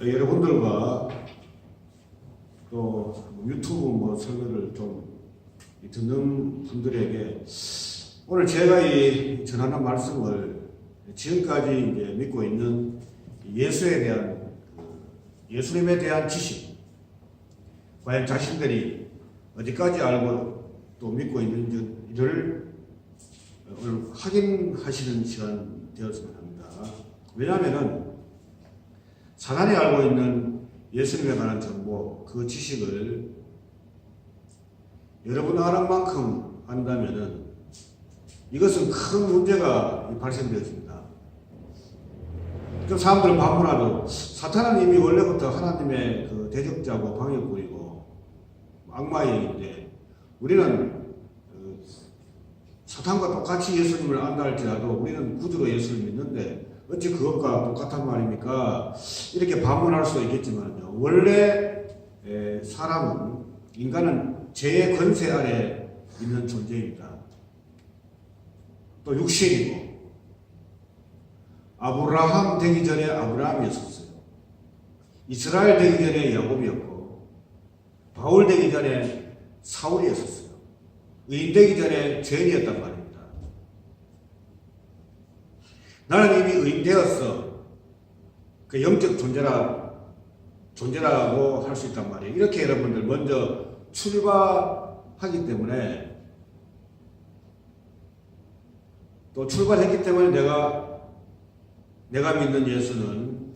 여러분들과 또 유튜브 뭐 설교를 좀 듣는 분들에게 오늘 제가 이 전하는 말씀을 지금까지 이제 믿고 있는 예수에 대한 예수님에 대한 지식, 과연 자신들이 어디까지 알고 또 믿고 있는지를 오늘 확인하시는 시간 되었으면 합니다. 왜냐하면은 사단이 알고 있는 예수님에 관한 정보, 그 지식을 여러분 아는 만큼 안다면은 이것은 큰 문제가 발생되었습니다. 좀 사람들은 반문하죠. 사탄은 이미 원래부터 하나님의 그 대적자고 방해꾼이고 악마의 우리는 사탄과 똑같이 예수님을 안다 할지라도 우리는 구주로 예수를 믿는데 어찌 그것과 똑같단 말입니까? 이렇게 반문할 수도 있겠지만요. 원래 사람은, 인간은 죄의 권세 아래 있는 존재입니다. 또 육신이고, 아브라함 되기 전에 아브라함이었어요. 이스라엘 되기 전에 야곱이었고, 바울 되기 전에 사울이었어요. 의인 되기 전에 죄인이었단 말입니다. 나는 이미 의인 되었어. 그 영적 존재라고 할 수 있단 말이에요. 이렇게 여러분들 먼저 출발하기 때문에, 또 출발했기 때문에 내가 믿는 예수는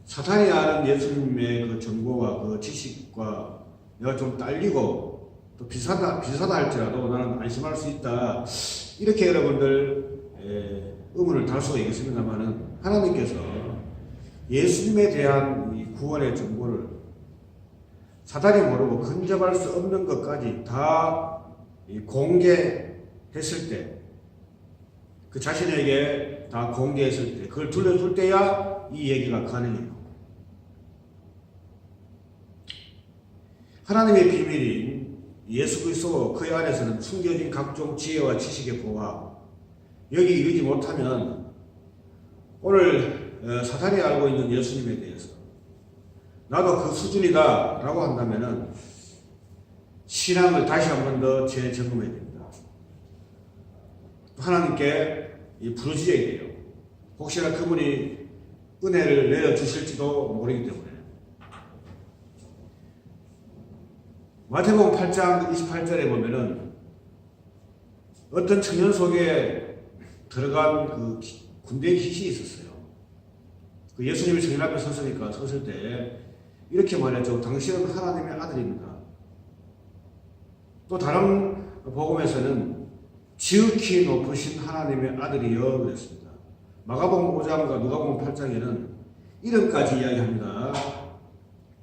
사탄이 아는 예수님의 그 정보와 그 지식과 내가 좀 딸리고 또 비슷하다 할지라도 나는 안심할 수 있다. 이렇게 여러분들 의문을 달 수가 있겠습니다만은 하나님께서 예수님에 대한 이 구원의 정보를 사단이 모르고 근접할 수 없는 것까지 다 공개했을 때, 그 자신에게 다 공개했을 때, 그걸 들려줄 때야 이 얘기가 가능해요. 하나님의 비밀인 예수 그리스도 그 안에서는 숨겨진 각종 지혜와 지식의 보화, 여기 이르지 못하면 오늘 사탄이 알고 있는 예수님에 대해서 나도 그 수준이다 라고 한다면은 신앙을 다시 한 번 더 재점검해야 됩니다. 하나님께 부르짖어야 돼요. 혹시나 그분이 은혜를 내려주실지도 모르기 때문에. 마태복음 8장 28절에 보면은 어떤 청년 속에 들어간 그 군대의 깃이 있었어요. 그 예수님이 청년 앞에 섰을 때 이렇게 말했죠. 당신은 하나님의 아들입니다. 또 다른 복음에서는 지극히 높으신 하나님의 아들이여 그랬습니다. 마가복음 5장과 누가복음 8장에는 이름까지 이야기합니다.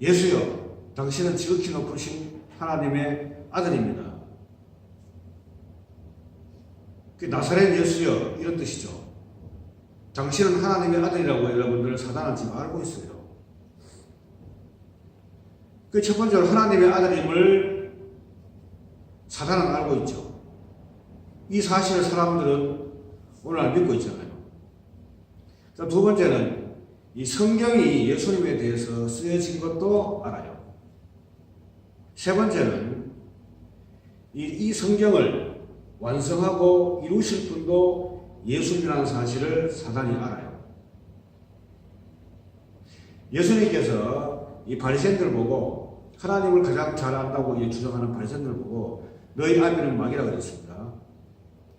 예수여, 당신은 지극히 높으신 하나님의 아들입니다. 그 나사렛 예수여, 이런 뜻이죠. 당신은 하나님의 아들이라고 여러분들 사단은 지금 알고 있어요. 그 첫 번째로 하나님의 아들임을 사단은 알고 있죠. 이 사실을 사람들은 오늘날 믿고 있잖아요. 자, 두 번째는 이 성경이 예수님에 대해서 쓰여진 것도 알아요. 세 번째는 이 성경을 완성하고 이루실 분도 예수님이라는 사실을 사단이 알아요. 예수님께서 이 바리새인들 보고 하나님을 가장 잘 안다고 주장하는 바리새인들 보고 너희 아비는 마귀라고 그랬습니다.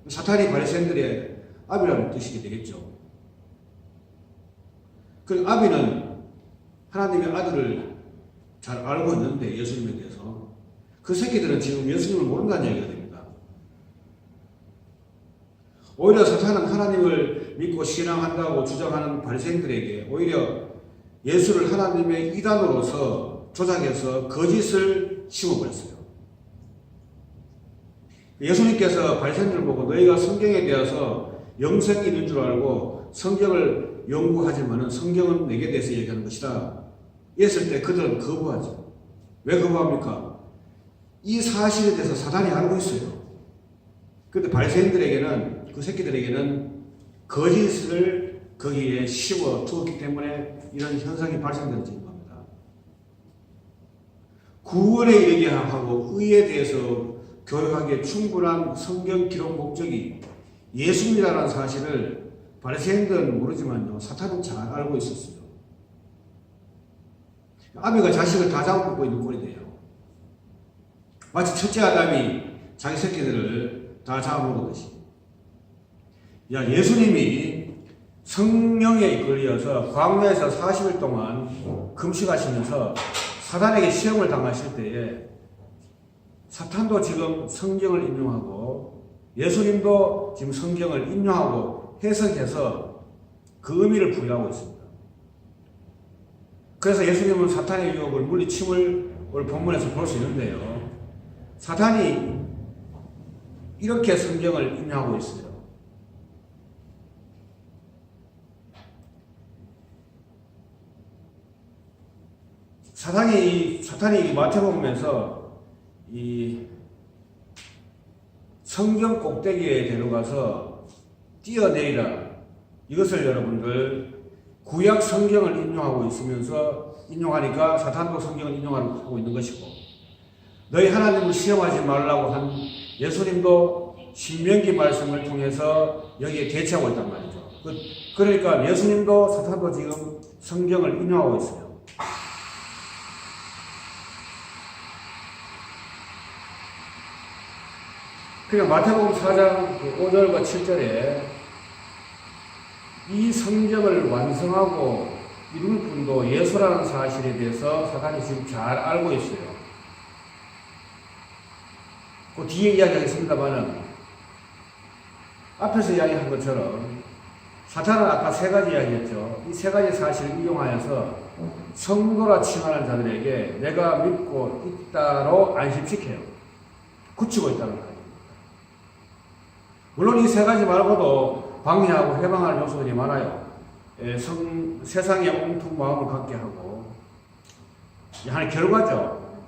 사탄이 바리새인들의 아비라는 뜻이 되겠죠. 그 아비는 하나님의 아들을 잘 알고 있는데 예수님에 대해서 그 새끼들은 지금 예수님을 모른다는 얘기가 됩니다. 오히려 사탄은 하나님을 믿고 신앙한다고 주장하는 바리새인들에게 오히려 예수를 하나님의 이단으로서 조작해서 거짓을 심어버렸어요. 예수님께서 바리새인들을 보고 너희가 성경에 대해서 영생이 있는 줄 알고 성경을 연구하지만은 성경은 내게 대해서 얘기하는 것이다. 이랬을 때 그들은 거부하죠. 왜 거부합니까? 이 사실에 대해서 사단이 알고 있어요. 그런데 바리새인들에게는, 그 새끼들에게는 거짓을 거기에 심어 두었기 때문에 이런 현상이 발생되는 겁니다. 구원에 이르게 하고 의에 대해서 교육하기에 충분한 성경 기록 목적이 예수님이라는 사실을 바리새인들은 모르지만요, 사탄은 잘 알고 있었어요. 아비가 자식을 다 잡아먹고 있는 꼴이 돼요. 마치 첫째 아담이 자기 새끼들을 다 잡아먹었듯이. 예수님이 성령에 이끌려서 광야에서 40일 동안 금식하시면서 사단에게 시험을 당하실 때에 사탄도 지금 성경을 인용하고 예수님도 지금 성경을 인용하고 해석해서 그 의미를 부여하고 있습니다. 그래서 예수님은 사탄의 유혹을 물리침을 오늘 본문에서 볼 수 있는데요. 사탄이 이렇게 성경을 인용하고 있어요. 사탄이 마태복음에서 이 성경 꼭대기에 데려가서 뛰어내리라. 이것을 여러분들 구약 성경을 인용하니까 사탄도 성경을 인용하고 있는 것이고, 너희 하나님을 시험하지 말라고 한 예수님도 신명기 말씀을 통해서 여기에 대처하고 있단 말이죠. 그러니까 예수님도 사탄도 지금 성경을 인용하고 있어요. 그러니까 마태복음 4장 5절과 7절에 이 성경을 완성하고 이룰 분도 예수라는 사실에 대해서 사탄이 지금 잘 알고 있어요. 그 뒤에 이야기하겠습니다만은 앞에서 이야기한 것처럼 사탄은 아까 세 가지 이야기했죠. 이 세 가지 사실을 이용하여서 성도라 칭하는 자들에게 내가 믿고 있다로 안심시켜요. 굳히고 있다는 거예요. 물론 이 세 가지 말고도 방해하고 해방하는 요소들이 많아요. 세상에 옹통 마음을 갖게 하고, 하나의 결과죠.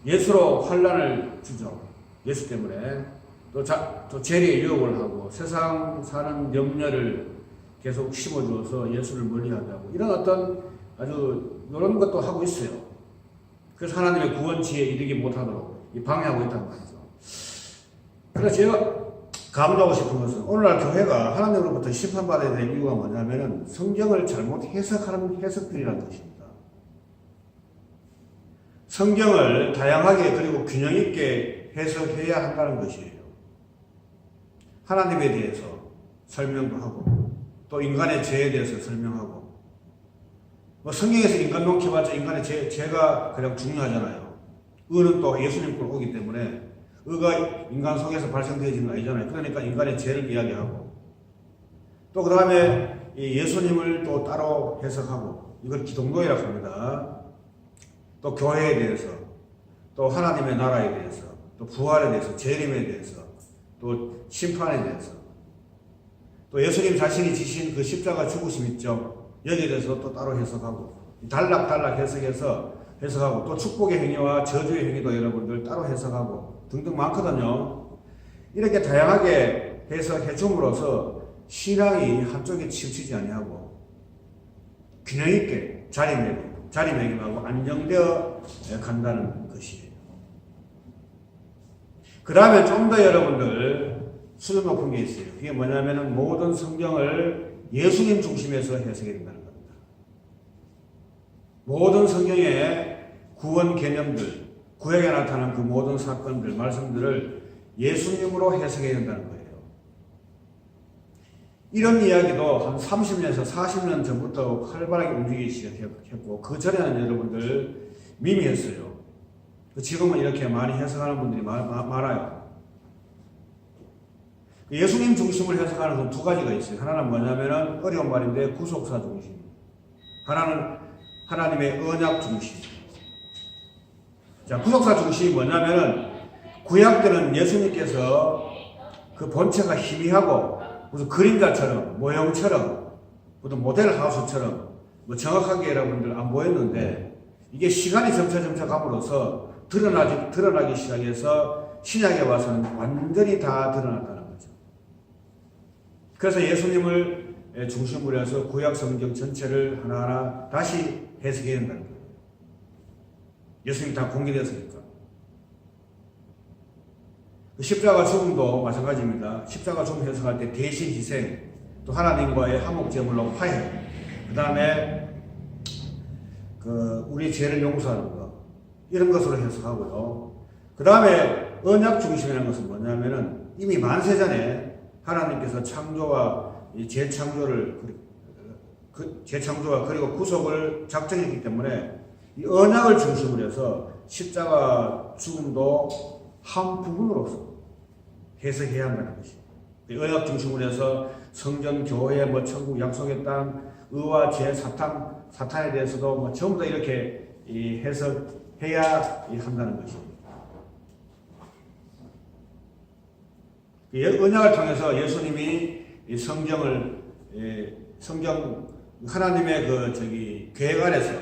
예수로 환난을 주죠. 예수 때문에. 또 재리의 유혹을 하고, 세상 사는 염려를 계속 심어주어서 예수를 멀리하게 하고, 이런 어떤 아주 이런 것도 하고 있어요. 그래서 하나님의 구원지에 이르지 못하도록 방해하고 있단 말이죠. 그래서 제가 강조하고 싶은 것은 오늘날 교회가 하나님으로부터 심판받아야 될 이유가 뭐냐면은 성경을 잘못 해석하는 해석들이라는 것입니다. 성경을 다양하게 그리고 균형 있게 해석해야 한다는 것이에요. 하나님에 대해서 설명도 하고 또 인간의 죄에 대해서 설명하고, 성경에서 인간 놓기봤자 인간의 죄가 가장 중요하잖아요. 의는 또 예수님 걸 오기 때문에 의가 인간 속에서 발생되어지는 거 아니잖아요. 그러니까 인간의 죄를 이야기하고, 또 그 다음에 예수님을 또 따로 해석하고, 이걸 기독론이라고 합니다. 또 교회에 대해서, 또 하나님의 나라에 대해서, 또 부활에 대해서, 재림에 대해서, 또 심판에 대해서, 또 예수님 자신이 지신 그 십자가 죽으심 있죠. 여기에 대해서 또 따로 해석하고, 단락단락 해석하고, 또 축복의 행위와 저주의 행위도 여러분들 따로 해석하고 등등 많거든요. 이렇게 다양하게 해석해 줌으로써 신앙이 한쪽에 치우치지 아니하고 균형 있게 자리매김하고 안정되어 간다는 것이에요. 그 다음에 좀 더 여러분들 수준 높은 게 있어요. 그게 뭐냐면은 모든 성경을 예수님 중심에서 해석해야 된다는 겁니다. 모든 성경의 구원 개념들, 구약에 나타난 그 모든 사건들, 말씀들을 예수님으로 해석해야 된다는 거예요. 이런 이야기도 한 30년에서 40년 전부터 활발하게 움직이기 시작했고, 그 전에는 여러분들 미미했어요. 지금은 이렇게 많이 해석하는 분들이 많아요. 예수님 중심을 해석하는 건 두 가지가 있어요. 하나는 뭐냐면은 어려운 말인데 구속사 중심, 하나는 하나님의 언약 중심. 자, 구속사 중심이 뭐냐면은 구약 때는 예수님께서 그 본체가 희미하고 무슨 그림자처럼 모형처럼 무슨 모델 하우스처럼 정확하게 여러분들 안 보였는데, 이게 시간이 점차 감으로써 드러나기 시작해서 신약에 와서는 완전히 다 드러났다는 거죠. 그래서 예수님을 중심으로 해서 구약 성경 전체를 하나하나 다시 해석해야 된다는 거예요. 예수님이 다 공개되었으니까. 십자가 죽음도 마찬가지입니다. 십자가 죽음 해석할 때 대신 희생, 또 하나님과의 화목제물로 화해, 그 다음에 우리 죄를 용서하는 것, 이런 것으로 해석하고요. 그 다음에 언약 중심이라는 것은 뭐냐면은 이미 만세전에 하나님께서 창조와 재창조와 그리고 구속을 작정했기 때문에 이 언약을 중심으로 해서 십자가 죽음도 한 부분으로서 해석해야 한다는 것입니다. 언약 중심으로 해서 성전, 교회, 천국, 약속의 땅, 의와 죄, 사탄에 대해서도 전부 다 이렇게 해석해야 한다는 것입니다. 언약을 통해서 예수님이 성경 하나님의 계획 안에서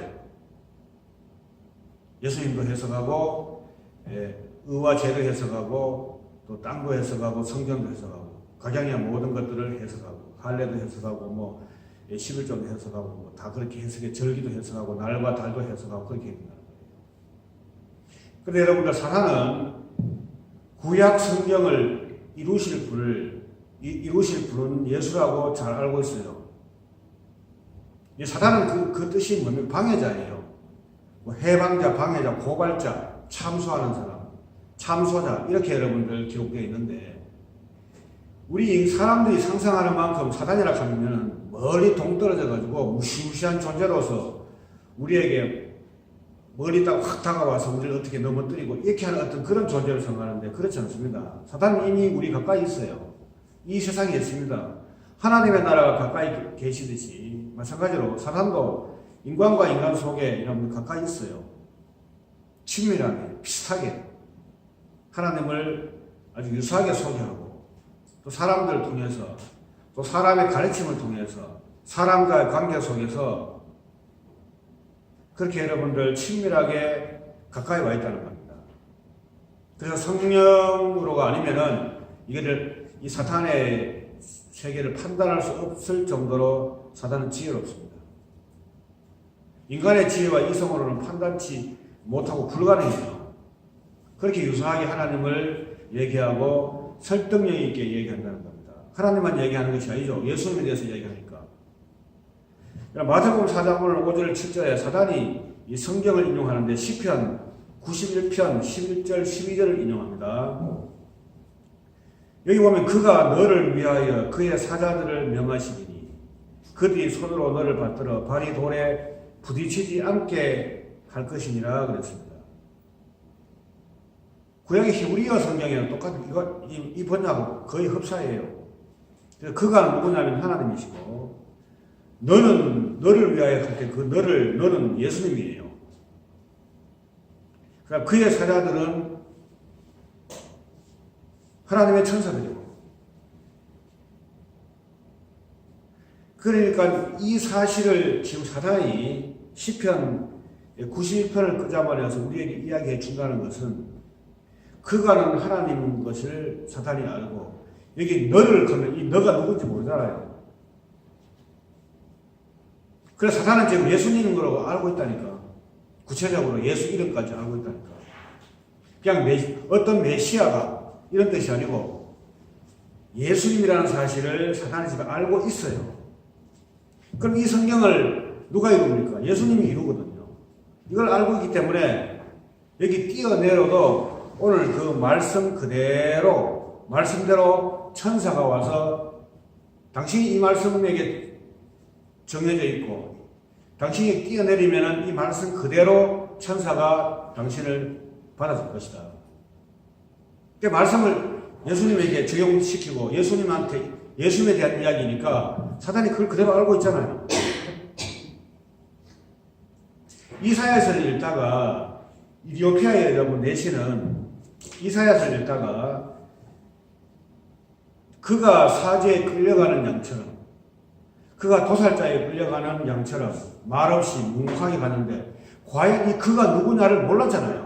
예수님도 해석하고 의와 죄도 해석하고 또 땅도 해석하고 성전도 해석하고 각양의 모든 것들을 해석하고 할례도 해석하고 11조도 해석하고 다 그렇게 해석해, 절기도 해석하고 날과 달도 해석하고 그렇게 된다는 거예요. 그런데 여러분들, 사탄은 구약 성경을 이루실 분은 예수라고 잘 알고 있어요. 사탄은 그 뜻이 뭐냐면 방해자예요. 해방자, 방해자, 고발자, 참소하는 사람, 참소자, 이렇게 여러분들 기록되어 있는데, 우리 사람들이 상상하는 만큼 사단이라 하면 멀리 동떨어져 가지고 무시무시한 존재로서 우리에게 멀리 딱 확 다가와서 우리를 어떻게 넘어뜨리고 이렇게 하는 어떤 그런 존재를 생각하는데, 그렇지 않습니다. 사단은 이미 우리 가까이 있어요. 이 세상에 있습니다. 하나님의 나라가 가까이 계시듯이 마찬가지로 사단도 인간과 인간 속에 여러분 가까이 있어요. 친밀하게, 비슷하게 하나님을 아주 유사하게 소개하고, 또 사람들을 통해서, 또 사람의 가르침을 통해서, 사람과의 관계 속에서 그렇게 여러분들 친밀하게 가까이 와 있다는 겁니다. 그래서 성령으로가 아니면은 이 사탄의 세계를 판단할 수 없을 정도로 사탄은 지혜롭습니다. 인간의 지혜와 이성으로는 판단치 못하고 불가능해요. 그렇게 유사하게 하나님을 얘기하고 설득력 있게 얘기한다는 겁니다. 하나님만 얘기하는 것이 아니죠. 예수님에 대해서 얘기하니까. 마태복음 4장 5절 7절에 사단이 이 성경을 인용하는데 시편 91편 11절 12절을 인용합니다. 여기 보면 그가 너를 위하여 그의 사자들을 명하시리니 그들이 손으로 너를 받들어 발이 돌에 부딪히지 않게 할 것이니라 그랬습니다. 구약의 히브리어 성경에는 똑같은 이 번역하고 거의 흡사해요. 그가 누구냐면 하나님이시고, 너를 위하여 할 때 너는 예수님이에요. 그럼 그의 사자들은 하나님의 천사들이고, 그러니까 이 사실을 지금 사단이 시편 91편을 끄잡아내서 우리에게 이야기해 준다는 것은, 그가는 하나님인 것을 사단이 알고, 여기 너를 conna는 이 너가 누군지 모르잖아요. 그래서 사탄은 지금 예수님인 거라고 알고 있다니까. 구체적으로 예수 이름까지 알고 있다니까. 그냥 어떤 메시아가 이런 뜻이 아니고 예수님이라는 사실을 사탄이 지금 알고 있어요. 그럼 이 성경을 누가 이룹니까? 예수님이 이루거든요. 이걸 알고 있기 때문에 여기 뛰어내려도 오늘 그 말씀대로 천사가 와서 당신이 이 말씀에게 정해져 있고, 당신이 뛰어내리면 이 말씀 그대로 천사가 당신을 받아줄 것이다. 그 말씀을 예수님에게 적용시키고 예수님에 대한 이야기니까 사단이 그걸 그대로 알고 있잖아요. 이사야서를 읽다가 이디오피아의 여러분 내시는 이사야서를 읽다가 그가 사제에 끌려가는 양처럼, 그가 도살자에 끌려가는 양처럼 말없이 뭉하게 가는데 과연 이 그가 누구냐를 몰랐잖아요.